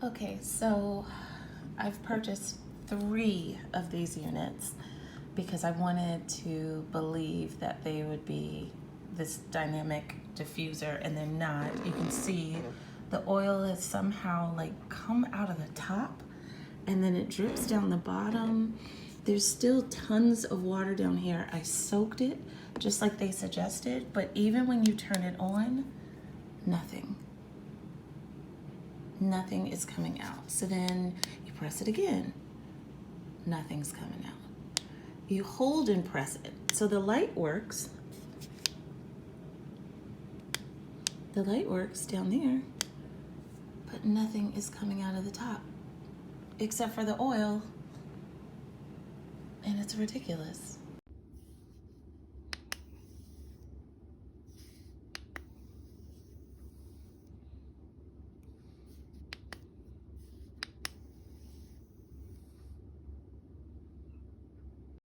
Okay, so I've purchased 3 of these units because I wanted to believe that they would be this dynamic diffuser, and they're not. You can see the oil has somehow like come out of the top and then it drips down the bottom. There's still tons of water down here. I soaked it just like they suggested, but even when you turn it on, nothing is coming out. So then you press it again, nothing's coming out. You hold and press it. So the light works. The light works down there, but nothing is coming out of the top except for the oil, and it's ridiculous.